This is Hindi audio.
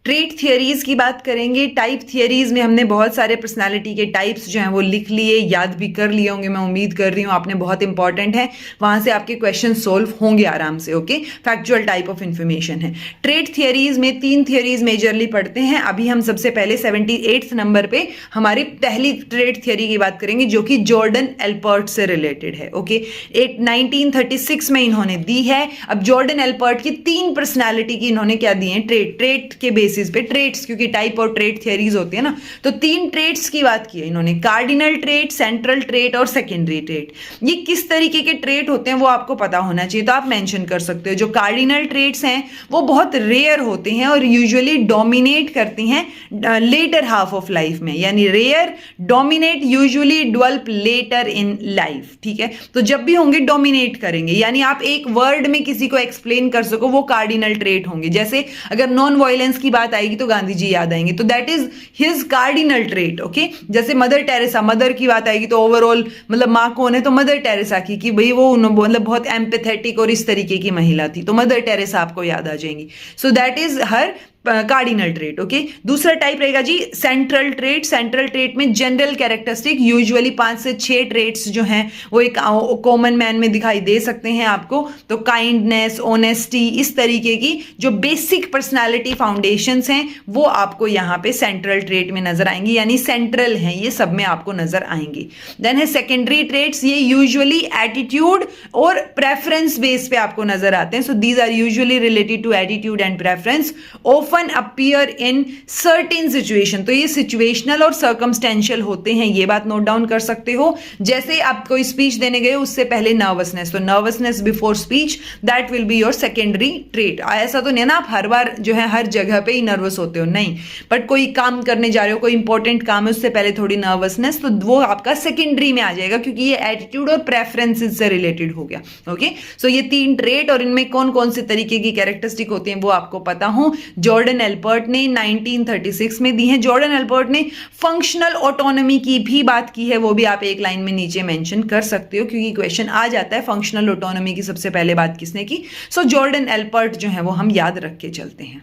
ट्रेट थियरीज की बात करेंगे। टाइप थियरीज में हमने बहुत सारे पर्सनालिटी के टाइप्स जो हैं वो लिख लिए, याद भी कर लिए होंगे, मैं उम्मीद कर रही हूँ आपने, बहुत इंपॉर्टेंट है, वहां से आपके क्वेश्चन सोल्व होंगे आराम से। Okay, factual type of information है। ट्रेट थियरीज में 3 थियरीज मेजरली पढ़ते हैं। अभी हम सबसे पहले 78 नंबर पे हमारी पहली ट्रेट थियरी की बात करेंगे जो कि जॉर्डन एल्पर्ट से रिलेटेड है। ओके, 1936 में इन्होंने दी है। अब जॉर्डन एल्पर्ट की 3 पर्सनालिटी की इन्होंने क्या दी है, ट्रेट के बेसिस पे, ट्रेट्स, क्योंकि टाइप और ट्रेट थियरीज होती है ना, तो 3 ट्रेट्स की बात की है इन्होंने, कार्डिनल ट्रेट, सेंट्रल ट्रेट और सेकेंडरी ट्रेट। ये किस तरीके के ट्रेट होते हैं वो आपको पता होना चाहिए, तो आप मेंशन कर सकते हो। जो कार्डिनल ट्रेट्स हैं वो बहुत रेयर होते हैं और यूजुअली डोमिनेट करती हैं लेटर हाफ ऑफ लाइफ में, यानी rare, dominate, usually develop later in life. ठीक है, तो जब भी होंगे डोमिनेट करेंगे, यानी आप एक वर्ड में किसी को एक्सप्लेन कर सको, वो कार्डिनल ट्रेट होंगे। जैसे अगर नॉन वायलेंस की बात आएगी तो गांधी जी याद आएंगे, तो that is his cardinal trait. Okay, जैसे मदर टेरेसा, मदर की बात आएगी तो ओवरऑल मतलब माँ कौन है, तो मदर टेरेसा की, कि भाई वो मतलब बहुत एम्पैथेटिक और इस तरीके की महिला थी, तो मदर टेरेसा आपको याद आ जाएंगी। So that is her cardinal trait. Okay, दूसरा टाइप रहेगा जी सेंट्रल ट्रेट। सेंट्रल ट्रेट में जनरल कैरेक्टरिस्टिक, यूजुअली 5 से 6 ट्रेट्स जो हैं वो एक कॉमन मैन में दिखाई दे सकते हैं आपको, तो काइंडनेस, ऑनेस्टी, इस तरीके की जो बेसिक पर्सनालिटी फाउंडेशंस हैं वो आपको यहाँ पे सेंट्रल ट्रेट में नजर आएंगी, यानी सेंट्रल हैं ये सब में आपको नजर आएंगी। देन है सेकेंडरी ट्रेट्स, ये यूजुअली एटीट्यूड और प्रेफरेंस बेस पे आपको नजर आते हैं। So these are usually related to attitude and preference, appear in certain situation. तो ये सिचुएशनल और सर्कमस्टेंशियल होते हैं, ये बात नोट डाउन कर सकते हो। जैसे आप कोई स्पीच देने गए उससे पहले नर्वसनेस, तो nervousness before speech, that will be your secondary trait. ऐसा तो नहीं ना आप हर बार जो है हर जगह पे ही नर्वस होते हो, नहीं, बट कोई काम करने जा रहे हो, कोई इंपॉर्टेंट काम है, उससे पहले थोड़ी नर्वसनेस, तो वो आपका सेकेंडरी में आ जाएगा, क्योंकि ये एटीट्यूड और प्रेफरेंसेस से रिलेटेड हो गया। ओके, सो ये 3 ट्रेट, और इनमें कौन कौन से तरीके की कैरेक्टरिस्टिक होती हैं वो आपको पता हो। जॉर्डन एल्पर्ट ने 1936 में दी है। जॉर्डन एल्पर्ट ने फंक्शनल ऑटोनॉमी की भी बात की है, वो भी आप एक लाइन में नीचे मेंशन कर सकते हो, क्योंकि क्वेश्चन आ जाता है फंक्शनल ऑटोनॉमी की सबसे पहले बात किसने की। सो जॉर्डन एल्पर्ट जो है वो हम याद रख के चलते हैं।